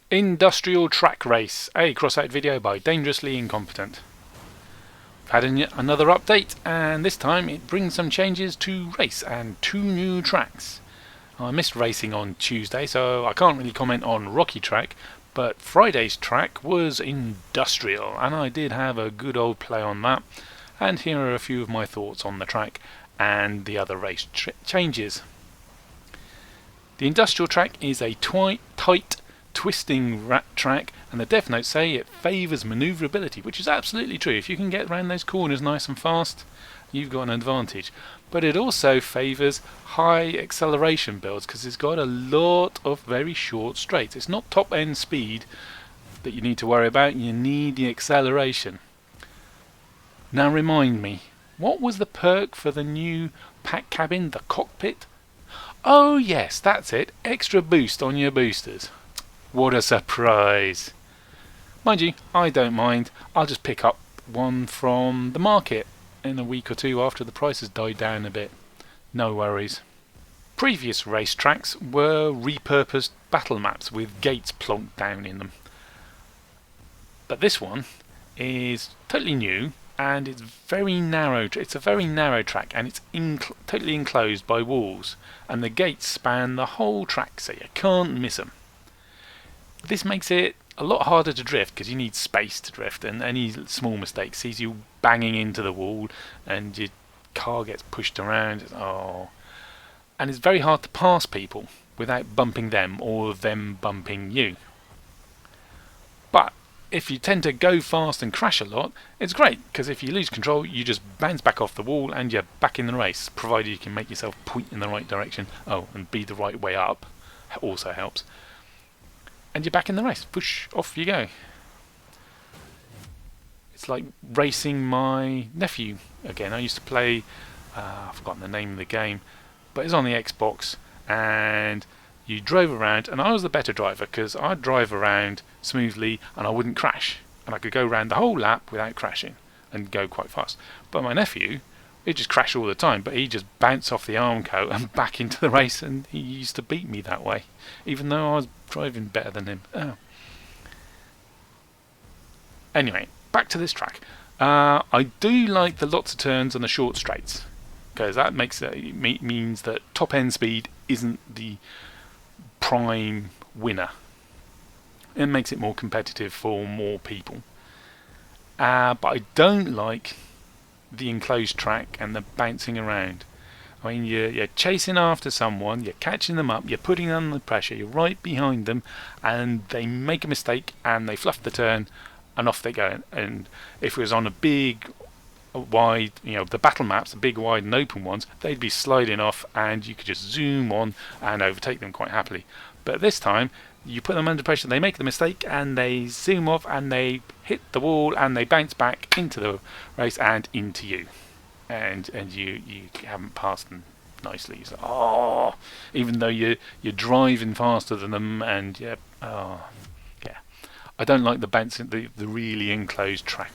Industrial Track Race, a Crossout video by Dangerously Incompetent. I've had another update, and this time it brings some changes to race and 2 new tracks. I missed racing on Tuesday, so I can't really comment on Rocky Track, but Friday's track was industrial, and I did have a good old play on that. And here are a few of my thoughts on the track and the other race changes. The industrial track is a tight, twisting track, and the dev notes say it favours manoeuvrability, which is absolutely true. If you can get around those corners nice and fast, you've got an advantage. But it also favours high acceleration builds because it's got a lot of very short straights. It's not top end speed that you need to worry about, you need the acceleration. Now remind me, what was the perk for the new pack cabin, the cockpit? Oh yes, that's it, extra boost on your boosters. What a surprise! Mind you, I don't mind. I'll just pick up one from the market in a week or two after the prices died down a bit. No worries. Previous race tracks were repurposed battle maps with gates plonked down in them. But this one is totally new and it's very narrow. It's a very narrow track and it's totally enclosed by walls, and the gates span the whole track so you can't miss them. This makes it a lot harder to drift because you need space to drift, and any small mistake sees you banging into the wall and your car gets pushed around. And it's very hard to pass people without bumping them or them bumping you. But if you tend to go fast and crash a lot, it's great because if you lose control you just bounce back off the wall and you're back in the race, provided you can make yourself point in the right direction. And be the right way up also helps. And you're back in the race. Push, off you go. It's like racing my nephew again. I used to play, I've forgotten the name of the game, but it's on the Xbox, and you drove around, and I was the better driver because I'd drive around smoothly and I wouldn't crash, and I could go around the whole lap without crashing and go quite fast. But my nephew, he'd just crash all the time, but he'd just bounce off the Armco and back into the race, and he used to beat me that way, even though I was driving better than him. Anyway, back to this track. I do like the lots of turns and the short straights, because that means that top end speed isn't the prime winner. It makes it more competitive for more people. But I don't like the enclosed track and the bouncing around. I mean, you're chasing after someone, you're catching them up, you're putting them under pressure, you're right behind them, and they make a mistake and they fluff the turn and off they go. And if it was on a big, wide, the battle maps, the big, wide and open ones, they'd be sliding off and you could just zoom on and overtake them quite happily. But this time, you put them under pressure, they make the mistake and they zoom off and they hit the wall and they bounce back into the race and into you. And you haven't passed them nicely. So, even though you're driving faster than them, and yeah. I don't like the bouncing, the really enclosed track.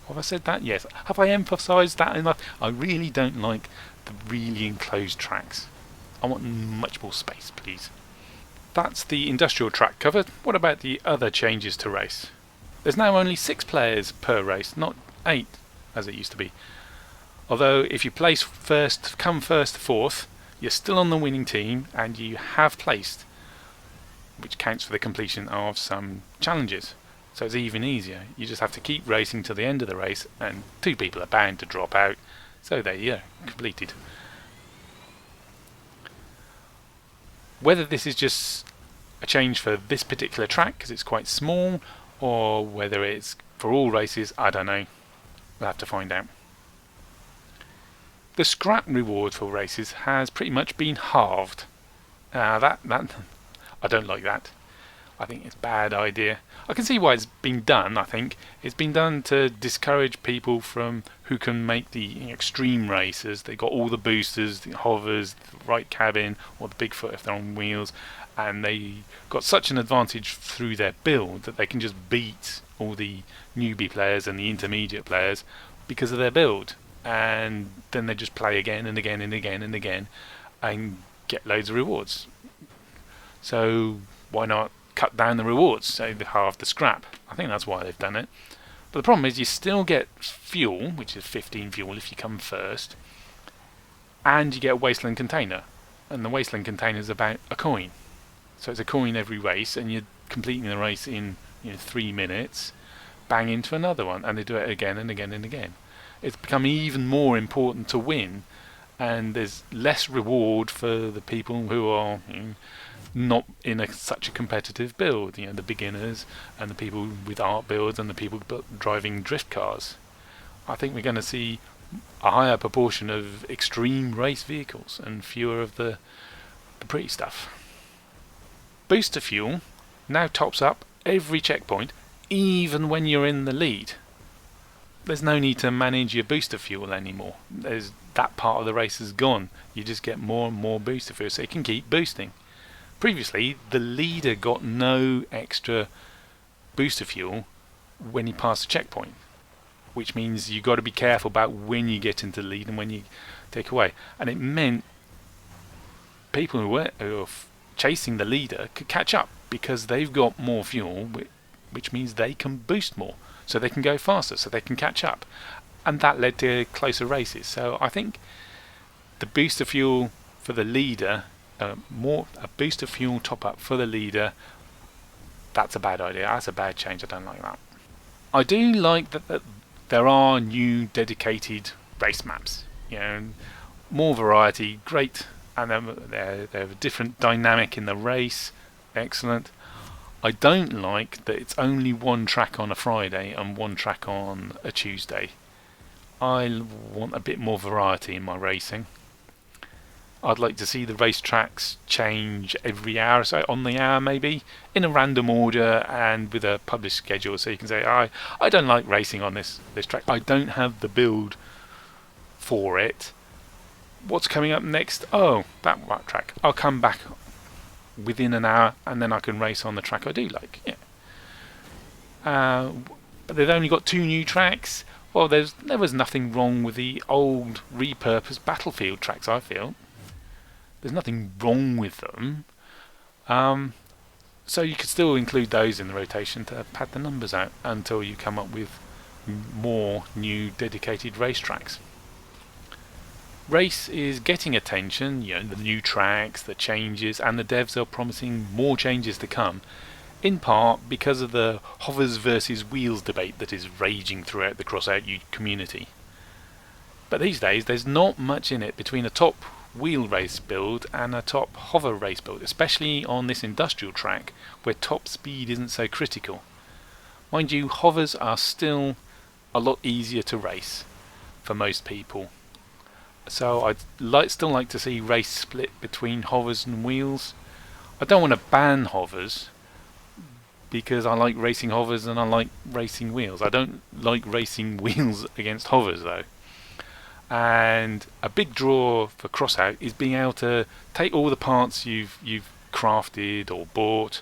Have I said that? Yes. Have I emphasised that enough? I really don't like the really enclosed tracks. I want much more space, please. That's the industrial track covered. What about the other changes to race? There's now only 6 players per race, not 8 as it used to be. Although if you place first, come first, fourth, you're still on the winning team and you have placed, which counts for the completion of some challenges. So it's even easier. You just have to keep racing till the end of the race, and 2 people are bound to drop out. So there you go, completed. Whether this is just a change for this particular track because it's quite small, or whether it's for all races, I don't know. We'll have to find out. The scrap reward for races has pretty much been halved. I don't like that. I think it's a bad idea. I can see why it's been done. I think it's been done to discourage people from who can make the extreme races. They got all the boosters, the hovers, the right cabin, or the Bigfoot if they're on wheels, and they got such an advantage through their build that they can just beat all the newbie players and the intermediate players because of their build. And then they just play again and again and again and again and get loads of rewards. So why not cut down the rewards, so they halve the scrap. I think that's why they've done it. But the problem is you still get fuel, which is 15 fuel if you come first, and you get a wasteland container. And the wasteland container is about a coin. So it's a coin every race, and you're completing the race in 3 minutes, bang into another one, and they do it again and again and again. It's become even more important to win, and there's less reward for the people who are not in such a competitive build, the beginners and the people with art builds and the people driving drift cars. I think we're going to see a higher proportion of extreme race vehicles and fewer of the pretty stuff. Booster fuel now tops up every checkpoint, even when you're in the lead. There's no need to manage your booster fuel anymore. That part of the race is gone. You just get more and more booster fuel, so you can keep boosting. Previously, the leader got no extra booster fuel when he passed a checkpoint, which means you've got to be careful about when you get into the lead and when you take away. And it meant people who were chasing the leader could catch up because they've got more fuel, which means they can boost more, so they can go faster, so they can catch up. And that led to closer races. So I think the booster fuel for the leader, a booster fuel top up for the leader, that's a bad idea. That's a bad change. I don't like that. I do like that there are new dedicated race maps. More variety, great, and they have a different dynamic in the race. Excellent. I don't like that it's only one track on a Friday and one track on a Tuesday. I want a bit more variety in my racing. I'd like to see the racetracks change every hour or so, on the hour maybe, in a random order and with a published schedule, so you can say, I don't like racing on this track. I don't have the build for it. What's coming up next? Oh, that track. I'll come back within an hour and then I can race on the track I do like. Yeah. But they've only got 2 new tracks. Well, there was nothing wrong with the old repurposed Battlefield tracks, I feel. There's nothing wrong with them. So you could still include those in the rotation to pad the numbers out until you come up with more new dedicated racetracks. Race is getting attention, the new tracks, the changes, and the devs are promising more changes to come, in part because of the hovers versus wheels debate that is raging throughout the Crossout community. But these days there's not much in it between a top wheel race build and a top hover race build, especially on this industrial track where top speed isn't so critical. Mind you, hovers are still a lot easier to race for most people. So I'd still like to see race split between hovers and wheels. I don't want to ban hovers because I like racing hovers and I like racing wheels. I don't like racing wheels against hovers though. And a big draw for Crossout is being able to take all the parts you've crafted or bought,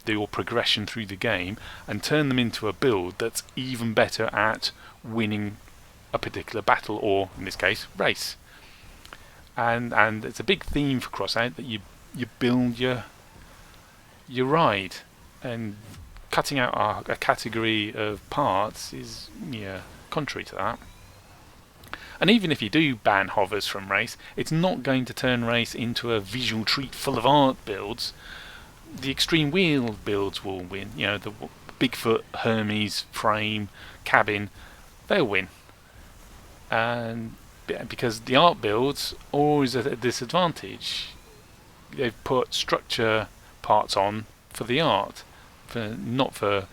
your progression through the game, and turn them into a build that's even better at winning a particular battle, or in this case, race. And it's a big theme for Crossout that you build your ride, and cutting out a category of parts is contrary to that. And even if you do ban hovers from race, it's not going to turn race into a visual treat full of art builds. The extreme wheel builds will win. The Bigfoot, Hermes, frame, cabin, they'll win. And because the art builds are always at a disadvantage. They've put structure parts on for the art, not for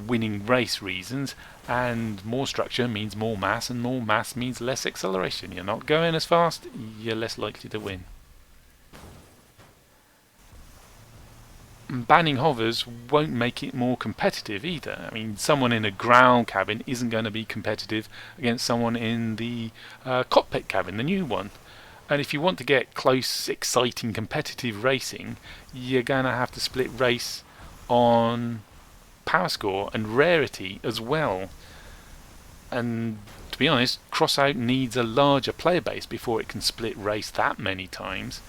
winning race reasons, and more structure means more mass, and more mass means less acceleration. You're not going as fast, you're less likely to win. Banning hovers won't make it more competitive either. I mean, someone in a ground cabin isn't going to be competitive against someone in the cockpit cabin, the new one. And if you want to get close, exciting, competitive racing, you're going to have to split race on power score and rarity as well. And to be honest, Crossout needs a larger player base before it can split race that many times.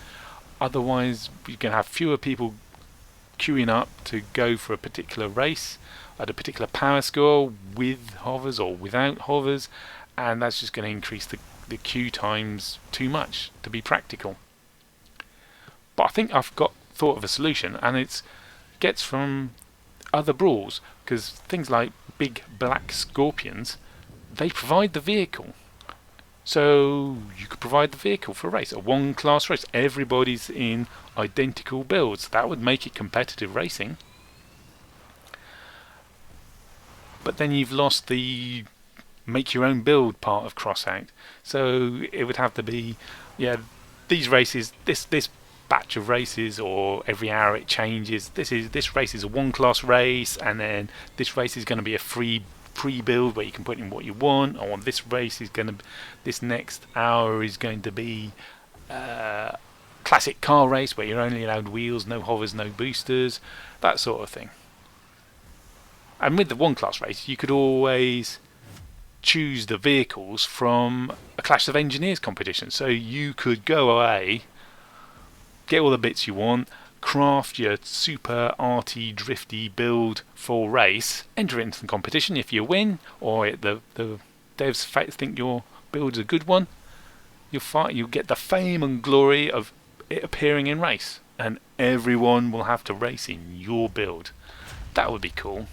Otherwise, you can have fewer people queuing up to go for a particular race at a particular power score with hovers or without hovers, and that's just going to increase the queue times too much to be practical. But I think I've thought of a solution, and it gets from other brawls, because things like big black scorpions, they provide the vehicle. So you could provide the vehicle for a race, a one class race. Everybody's in identical builds. That would make it competitive racing. But then you've lost the make your own build part of Crossout. So it would have to be, yeah, these races, this batch of races, or every hour it changes. This race is a one class race, and then this race is going to be a free build where you can put in what you want, or this race is going to, this next hour is going to be classic car race where you're only allowed wheels, no hovers, no boosters, that sort of thing. And with the one class race, you could always choose the vehicles from a Clash of Engineers competition. So you could go away, get all the bits you want, craft your super arty drifty build for race, enter it into the competition. If you win, or the devs think your build's a good one, you'll get the fame and glory of it appearing in race, and everyone will have to race in your build. That would be cool.